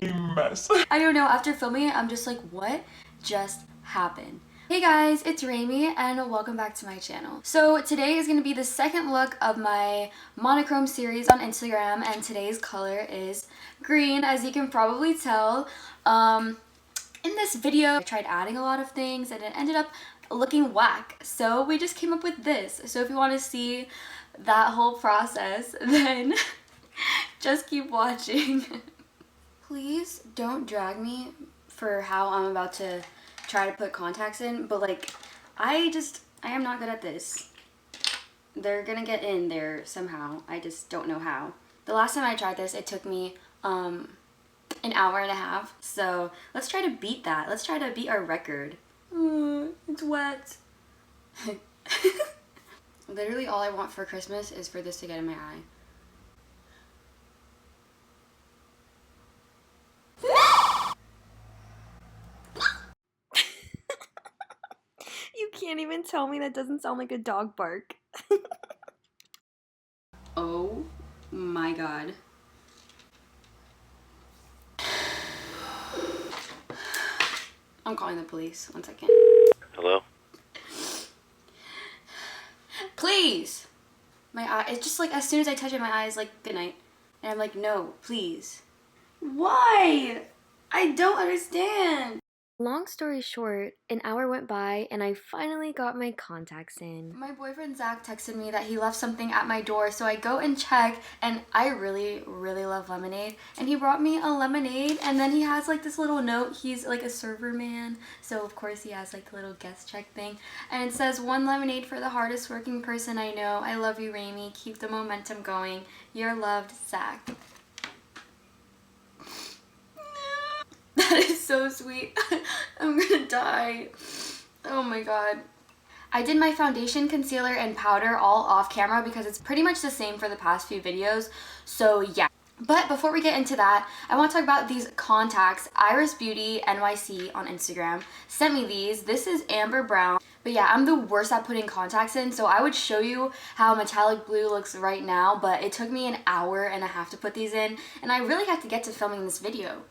a mess. I don't know, after filming it, I'm just like, what just happened? Hey guys, it's Raimi and welcome back to my channel. So today is going to be the second look of my monochrome series on Instagram, and today's color is green, as you can probably tell. In this video, I tried adding a lot of things and it ended up looking whack. So we just came up with this. So if you want to see that whole process, then just keep watching. Please don't drag me for how I'm about to try to put contacts in, but like, I am not good at this. They're gonna get in there somehow. I just don't know how. The last time I tried this, it took me an hour and a half. So let's try to beat that. Let's try to beat our record. It's wet. Literally all I want for Christmas is for this to get in my eye. You can't even tell me that doesn't sound like a dog bark. Oh my god. I'm calling the police. 1 second. Hello? Please! My eye, it's just like as soon as I touch it, my eye is like, good night. And I'm like, no, please. Why? I don't understand. Long story short, an hour went by and I finally got my contacts in. My boyfriend Zach texted me that he left something at my door, so I go and check, and I really love lemonade. And he brought me a lemonade, and then he has like this little note. He's like a server man, so of course he has like a little guest check thing. And it says, "One lemonade for the hardest working person I know. I love you, Raimi. Keep the momentum going. Your loved, Zach." That is so sweet. I'm gonna die. Oh my god. I did my foundation, concealer, and powder all off camera because it's pretty much the same for the past few videos. So yeah. But before we get into that, I want to talk about these contacts. Iris Beauty NYC on Instagram sent me these. This is amber brown. But yeah, I'm the worst at putting contacts in, so I would show you how metallic blue looks right now, but it took me an hour and a half to put these in, and I really have to get to filming this video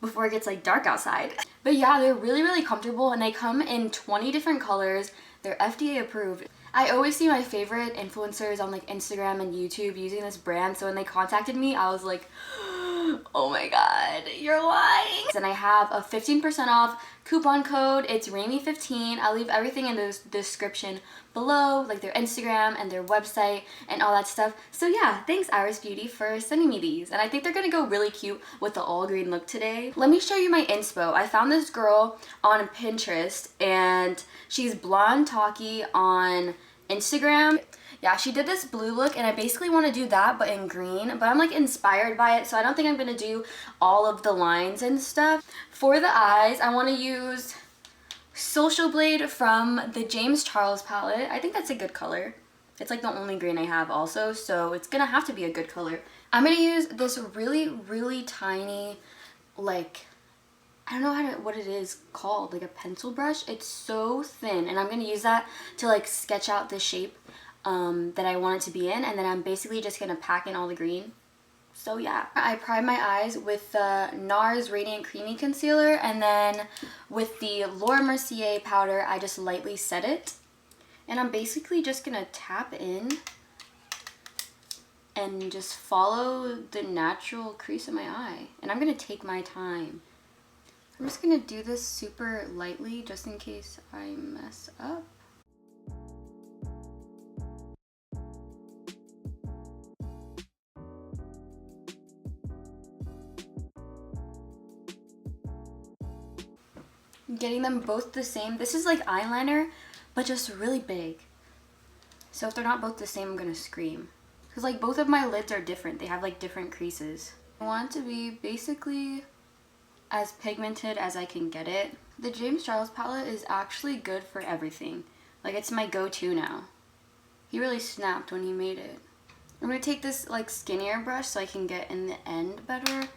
before it gets like dark outside. But yeah, they're really comfortable, and they come in 20 different colors. They're FDA approved. I always see my favorite influencers on like Instagram and YouTube using this brand, so when they contacted me, I was like, oh my god, you're lying. And I have a 15% off coupon code. It's Raimi15. I'll leave everything in the description below, like their Instagram and their website and all that stuff. So yeah, thanks Iris Beauty for sending me these, and I think they're gonna go really cute with the all green look today. Let me show you my inspo. I found this girl on Pinterest, and she's Blonde Talkie on Instagram. Yeah, she did this blue look, and I basically want to do that but in green, but I'm like inspired by it, so I don't think I'm gonna do all of the lines and stuff. For the eyes, I want to use Social Blade from the James Charles palette. I think that's a good color. It's like the only green I have also, so it's gonna have to be a good color. I'm gonna use this really tiny, like, I don't know what it is called, like a pencil brush. It's so thin, and I'm gonna use that to like sketch out the shape that I want it to be in, and then I'm basically just gonna pack in all the green. So yeah, I prime my eyes with the NARS Radiant Creamy Concealer, and then with the Laura Mercier powder, I just lightly set it. And I'm basically just gonna tap in and just follow the natural crease of my eye. And I'm gonna take my time. I'm just gonna do this super lightly just in case I mess up. Getting them both the same. This is like eyeliner, but just really big. So if they're not both the same, I'm gonna scream. Because like both of my lids are different. They have like different creases. I want it to be basically as pigmented as I can get it. The James Charles palette is actually good for everything. Like, it's my go-to now. He really snapped when he made it. I'm gonna take this like skinnier brush so I can get in the end better.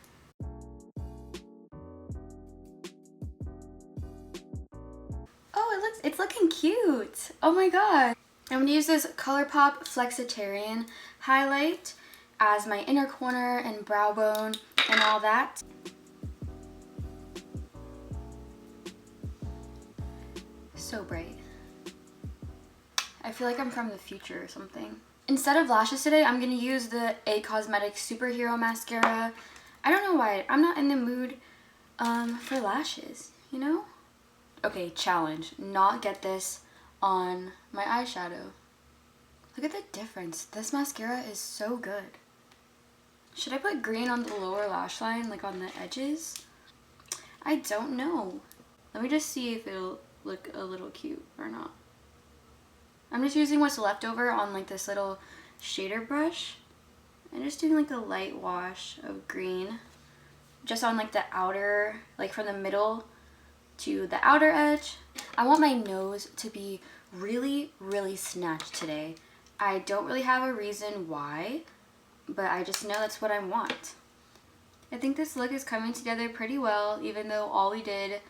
Oh, it's looking cute. Oh my god. I'm gonna use this ColourPop Flexitarian highlight as my inner corner and brow bone and all that. So bright. I feel like I'm from the future or something. Instead of lashes today, I'm gonna use the A Cosmetics Superhero Mascara. I don't know why. I'm not in the mood for lashes, you know? Okay, challenge. Not get this on my eyeshadow. Look at the difference. This mascara is so good. Should I put green on the lower lash line, like on the edges? I don't know. Let me just see if it'll look a little cute or not. I'm just using what's left over on like this little shader brush. And just doing like a light wash of green. Just on like the outer, like from the middle to the outer edge. I want my nose to be really, really snatched today. I don't really have a reason why, but I just know that's what I want. I think this look is coming together pretty well, even though all we did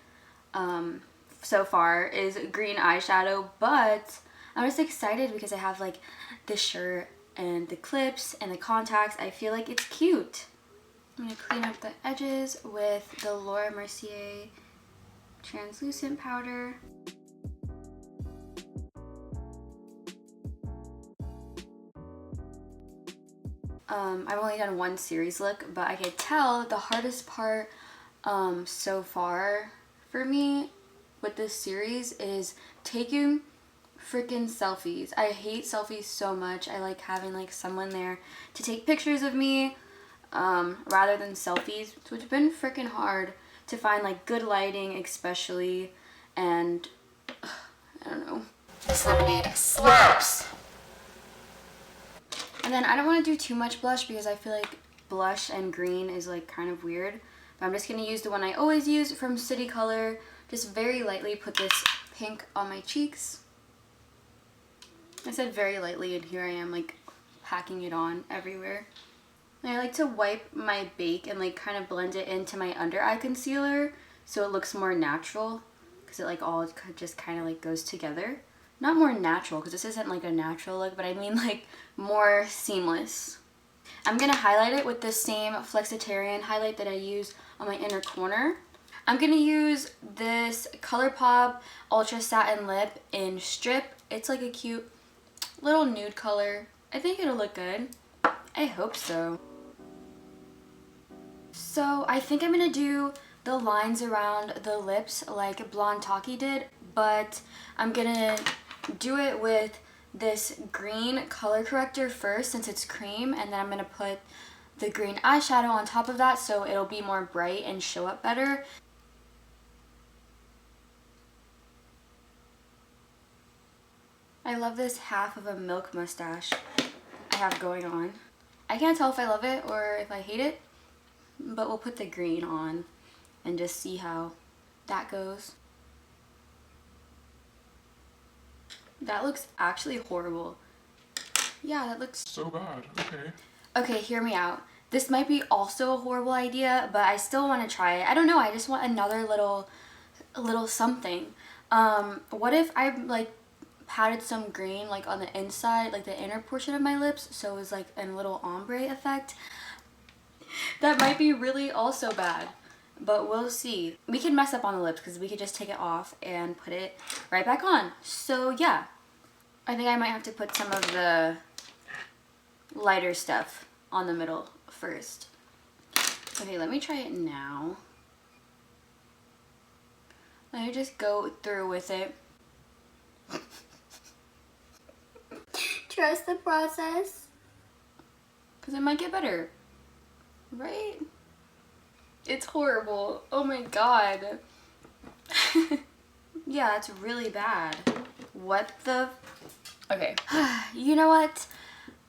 so far is green eyeshadow, but I'm just excited because I have like the shirt and the clips and the contacts. I feel like it's cute. I'm gonna clean up the edges with the Laura Mercier translucent powder. I've only done one series look, but I could tell the hardest part so far for me with this series is taking freaking selfies. I hate selfies so much. I like having like someone there to take pictures of me rather than selfies. So it's been freaking hard to find like good lighting especially, and I don't know. This lemonade slaps. And then I don't want to do too much blush because I feel like blush and green is like kind of weird. But I'm just going to use the one I always use from City Color. Just very lightly put this pink on my cheeks. I said very lightly, and here I am like packing it on everywhere. And I like to wipe my bake and like kind of blend it into my under eye concealer so it looks more natural, because it like all just kind of like goes together. Not more natural, because this isn't like a natural look, but I mean like more seamless. I'm going to highlight it with the same flexitarian highlight that I use on my inner corner. I'm going to use this ColourPop Ultra Satin Lip in Strip. It's like a cute little nude color. I think it'll look good. I hope so. So I think I'm going to do the lines around the lips like Blonde Taki did, but I'm going to do it with this green color corrector first since it's cream, and then I'm going to put the green eyeshadow on top of that so it'll be more bright and show up better. I love this half of a milk mustache I have going on. I can't tell if I love it or if I hate it, but we'll put the green on and just see how that goes. That looks actually horrible. Yeah, that looks So bad. Okay. Okay, hear me out. This might be also a horrible idea, but I still want to try it. I don't know, I just want another little something. What if I like patted some green like on the inside, like the inner portion of my lips, so it was like a little ombre effect? That might be really also bad, but we'll see. We can mess up on the lips because we could just take it off and put it right back on. So yeah, I think I might have to put some of the lighter stuff on the middle first. Okay, let me try it now. Let me just go through with it. Trust the process, because it might get better, right? It's horrible. Oh my god. Yeah, it's really bad. What the? Okay. You know what?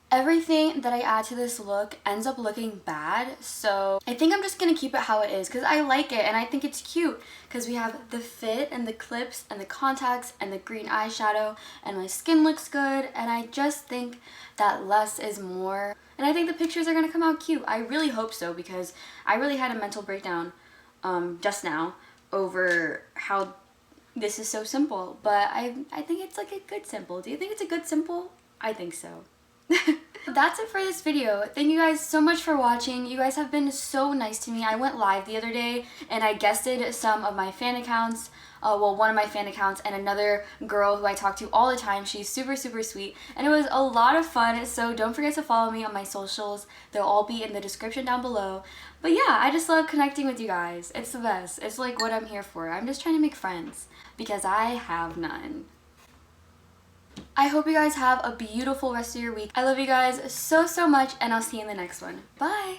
Everything that I add to this look ends up looking bad, so I think I'm just gonna keep it how it is because I like it and I think it's cute because we have the fit and the clips and the contacts and the green eyeshadow and my skin looks good, and I just think that less is more, and I think the pictures are gonna come out cute. I really hope so because I really had a mental breakdown just now over how this is so simple, but I think it's like a good simple. Do you think it's a good simple? I think so. That's it for this video. Thank you guys so much for watching. You guys have been so nice to me. I went live the other day and I guested some of my fan accounts. Well, one of my fan accounts and another girl who I talk to all the time. She's super, super sweet. And it was a lot of fun. So don't forget to follow me on my socials. They'll all be in the description down below. But yeah, I just love connecting with you guys. It's the best. It's like what I'm here for. I'm just trying to make friends because I have none. I hope you guys have a beautiful rest of your week. I love you guys so, so much, and I'll see you in the next one. Bye!